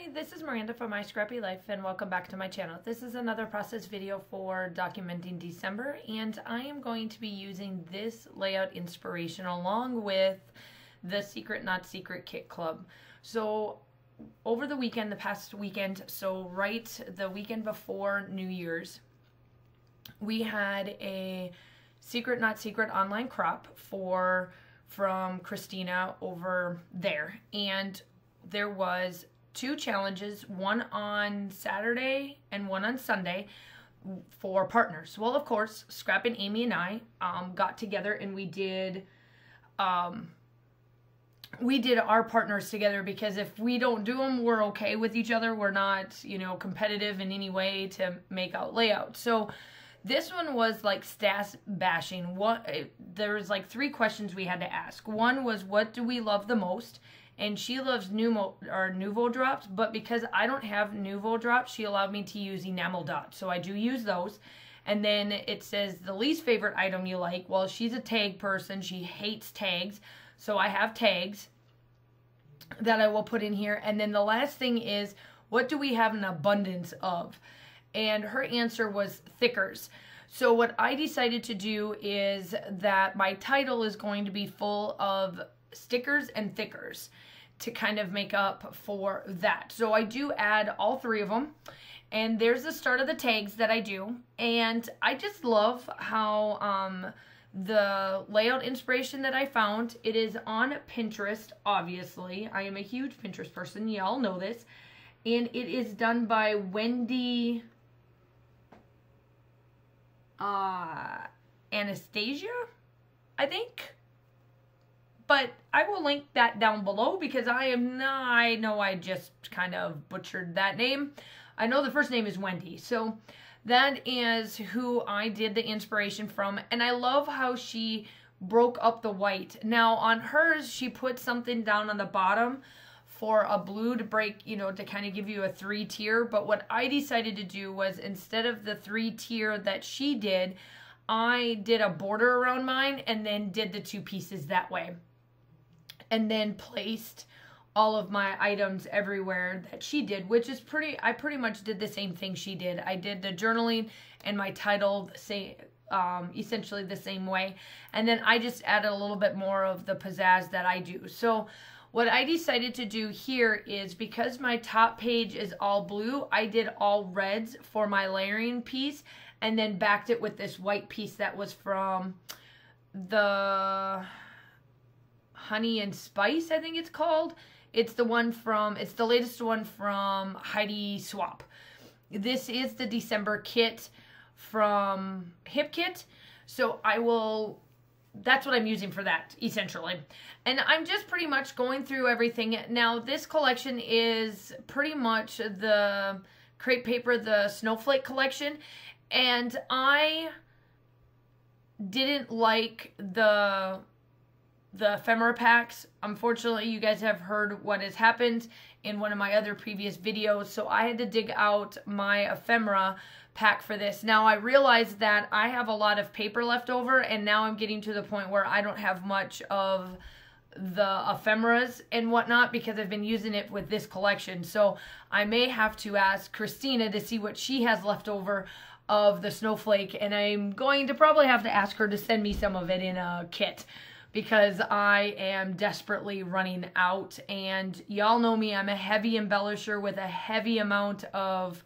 Hi, this is Miranda from My Scrappy Life and welcome back to my channel. This is another process video for documenting December, and I am going to be using this layout inspiration along with the Secret Not Secret Kit Club. So over the weekend, the past weekend, so right the weekend before New Year's, we had a Secret Not Secret online crop from Christina over there, and there was two challenges, one on Saturday and one on Sunday for partners. Well, of course, Scrap and Amy and I got together and we did our partners together, because if we don't do them, we're okay with each other. We're not, competitive in any way to make out layouts. So this one was like stats bashing. There was like 3 questions we had to ask. One was, what do we love the most? And she loves Nouveau drops, but because I don't have Nouveau drops, she allowed me to use enamel dots. So I do use those. And then it says the least favorite item you like. Well, she's a tag person. She hates tags. So I have tags that I will put in here. And then the last thing is, what do we have an abundance of? And her answer was thickers. So what I decided to do is that my title is going to be full of stickers and thickers to kind of make up for that. So I do add all 3 of them, and there's the start of the tags that I do. And I just love how the layout inspiration that I found, it is on Pinterest. Obviously, I am a huge Pinterest person, y'all know this, and it is done by Wendy Anastasia, I think. But I will link that down below, because I know I just kind of butchered that name. I know the first name is Wendy. So that is who I did the inspiration from. And I love how she broke up the white. Now on hers, she put something down on the bottom for a blue to break, to kind of give you a 3-tier. But what I decided to do was, instead of the 3-tier that she did, I did a border around mine and then did the 2 pieces that way. And then placed all of my items everywhere that she did, which is I pretty much did the same thing she did. I did the journaling and my title essentially the same way. And then I just added a little bit more of the pizzazz that I do. So what I decided to do here is, because my top page is all blue, I did all reds for my layering piece, and then backed it with this white piece that was from the Honey and Spice, I think it's called. It's the latest one from Heidi Swap. This is the December kit from Hip Kit. So that's what I'm using for that, essentially. And I'm just pretty much going through everything. Now, this collection is pretty much the crepe paper, the snowflake collection. And I didn't like the ephemera packs. Unfortunately, you guys have heard what has happened in one of my other previous videos, so I had to dig out my ephemera pack for this. Now, I realized that I have a lot of paper left over, and now I'm getting to the point where I don't have much of the ephemeras and whatnot, because I've been using it with this collection. So I may have to ask Christina to see what she has left over of the snowflake, and I'm going to probably have to ask her to send me some of it in a kit, because I am desperately running out. And y'all know me, I'm a heavy embellisher with a heavy amount of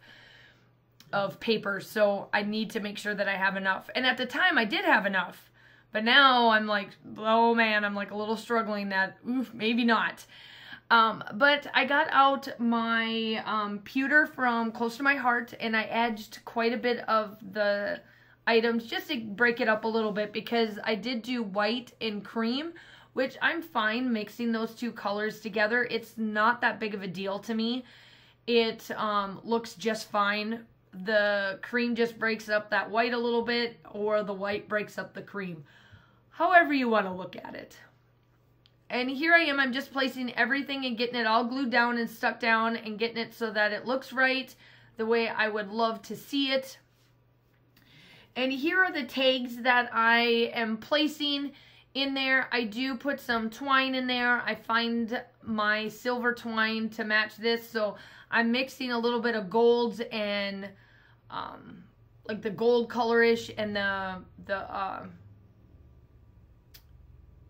paper, so I need to make sure that I have enough. And at the time I did have enough, but now I'm like, oh man, I'm like a little struggling that, maybe not. But I got out my pewter from Close to My Heart, and I edged quite a bit of the items just to break it up a little bit, because I did do white and cream, which I'm fine mixing those 2 colors together. It's not that big of a deal to me. It looks just fine. The cream just breaks up that white a little bit, or the white breaks up the cream. However you want to look at it. And here I am, I'm just placing everything and getting it all glued down and stuck down and getting it so that it looks right the way I would love to see it. And here are the tags that I am placing in there. I do put some twine in there. I find my silver twine to match this, so I'm mixing a little bit of golds and like the gold colorish and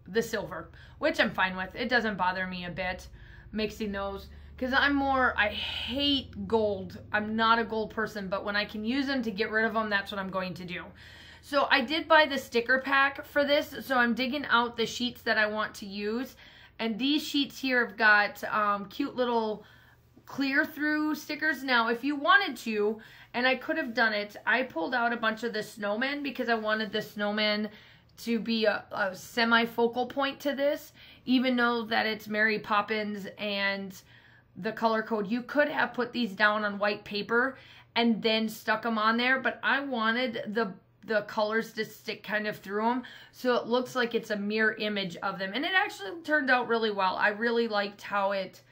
the silver, which I'm fine with. It doesn't bother me a bit mixing those, because I hate gold. I'm not a gold person, but when I can use them to get rid of them, that's what I'm going to do. So I did buy the sticker pack for this, so I'm digging out the sheets that I want to use. And these sheets here have got cute little clear through stickers. Now, if you wanted to, and I could have done it, I pulled out a bunch of the snowmen because I wanted the snowmen to be a semi-focal point to this, even though that it's Mary Poppins and the color code. You could have put these down on white paper and then stuck them on there, but I wanted the colors to stick kind of through them, so it looks like it's a mirror image of them. And it actually turned out really well. I really liked how it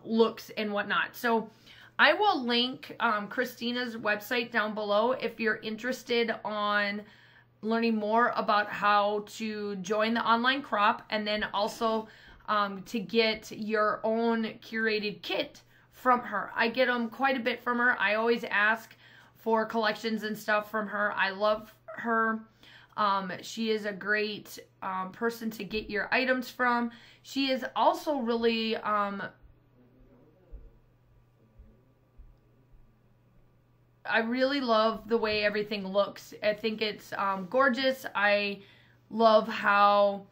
looks and whatnot. So I will link Christina's website down below if you're interested on learning more about how to join the online crop, and then also to get your own curated kit from her. I get them quite a bit from her. I always ask for collections and stuff from her. I love her. She is a great person to get your items from. She is also really I really love the way everything looks. I think it's gorgeous. I love how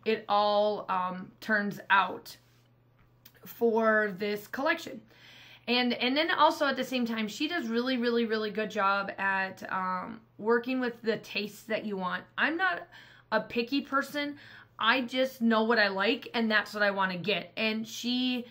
it all turns out for this collection. And then also at the same time, she does really good job at working with the tastes that you want. I'm not a picky person. I just know what I like, and that's what I want to get. And she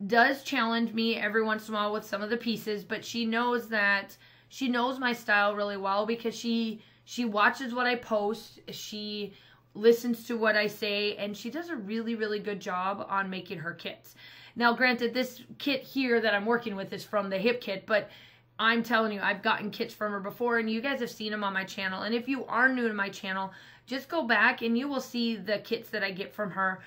does challenge me every once in a while with some of the pieces, but she knows my style really well, because she watches what I post, she listens to what I say, and she does a really good job on making her kits. Now, granted, this kit here that I'm working with is from the Hip Kit, but I'm telling you, I've gotten kits from her before, and you guys have seen them on my channel. And if you are new to my channel, just go back and you will see the kits that I get from her.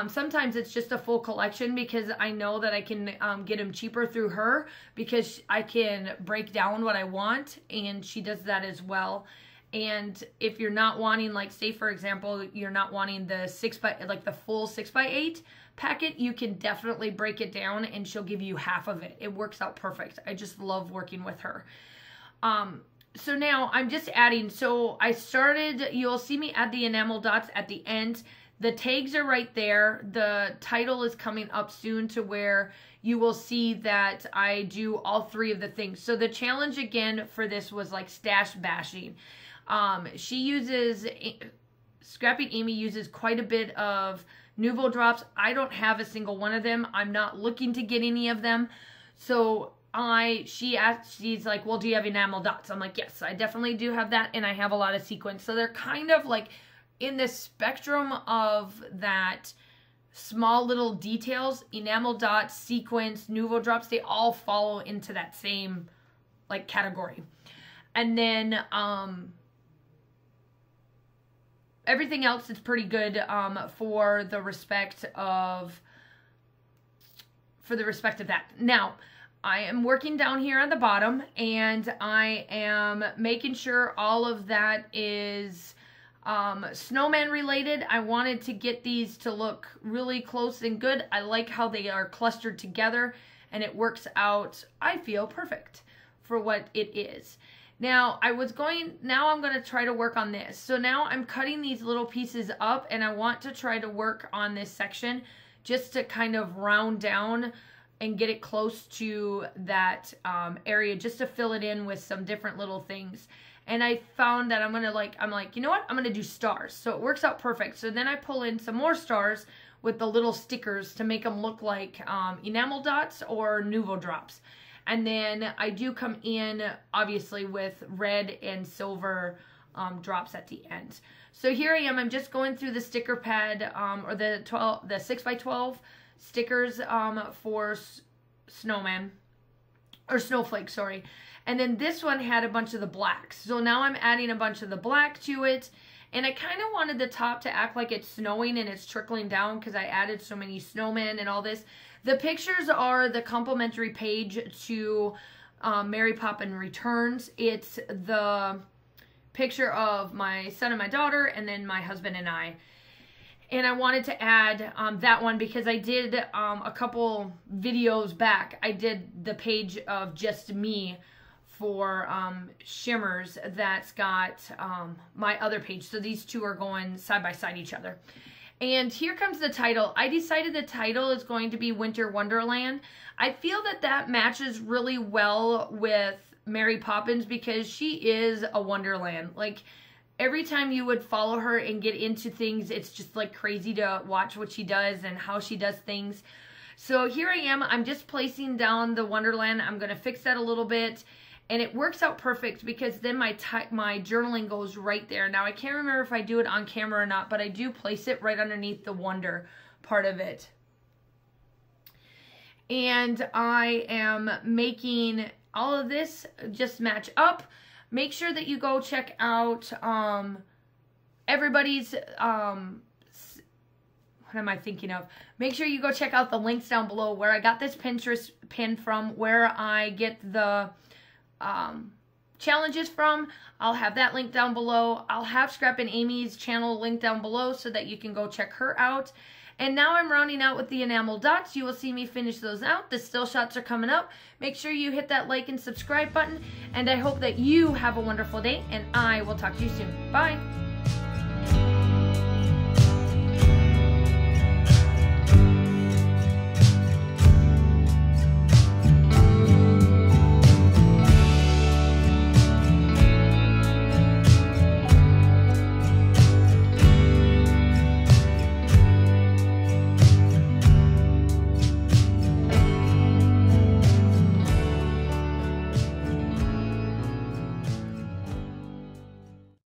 Sometimes it's just a full collection, because I know that I can get them cheaper through her, because I can break down what I want, and she does that as well. And if you're not wanting, like, say for example, you're not wanting the the full 6x8 packet, you can definitely break it down and she'll give you half of it. It works out perfect. I just love working with her. So now I'm just adding, so I started, you'll see me add the enamel dots at the end. The tags are right there. The title is coming up soon to where you will see that I do all three of the things. So the challenge again for this was like stash bashing. Scrappy Amy uses quite a bit of Nuvo drops. I don't have a single one of them. I'm not looking to get any of them. So she's like, well, do you have enamel dots? I'm like, yes, I definitely do have that, and I have a lot of sequins. So they're kind of like in the spectrum of that small little details. Enamel dots, sequins, Nuvo drops, they all follow into that same like category. And then everything else is pretty good for the respect of that. Now, I am working down here on the bottom, and I am making sure all of that is snowman related. I wanted to get these to look really close and good. I like how they are clustered together, and it works out, I feel, perfect for what it is. Now, I'm going to try to work on this. So now I'm cutting these little pieces up, and I want to try to work on this section just to kind of round down and get it close to that area, just to fill it in with some different little things. And I found that I'm like, you know what? I'm going to do stars. So it works out perfect. So then I pull in some more stars with the little stickers to make them look like enamel dots or Nuvo drops. And then I do come in, obviously, with red and silver drops at the end. So here I am. I'm just going through the sticker pad, or the 6x12 stickers for snowman, or snowflake, sorry. And then this one had a bunch of the blacks. So now I'm adding a bunch of the black to it. And I kind of wanted the top to act like it's snowing and it's trickling down because I added so many snowmen and all this. The pictures are the complimentary page to Mary Poppins Returns. It's the picture of my son and my daughter, and then my husband and I. And I wanted to add that one because I did a couple videos back. I did the page of just me for Shimmers that's got my other page. So these two are going side by side each other. And here comes the title. I decided the title is going to be Winter Wonderland. I feel that that matches really well with Mary Poppins because she is a wonderland. Like, every time you would follow her and get into things, it's just like crazy to watch what she does and how she does things. So here I am. I'm just placing down the Wonderland. I'm going to fix that a little bit. And it works out perfect because then my journaling goes right there. Now, I can't remember if I do it on camera or not, but I do place it right underneath the wonder part of it. And I am making all of this just match up. Make sure that you go check out everybody's, what am I thinking of? Make sure you go check out the links down below where I got this Pinterest pin from, where I get the challenges from. I'll have that link down below. I'll have Scrap and Amy's channel linked down below so that you can go check her out. And now I'm rounding out with the enamel dots. You will see me finish those out. The still shots are coming up. Make sure you hit that like and subscribe button. And I hope that you have a wonderful day, and I will talk to you soon. Bye.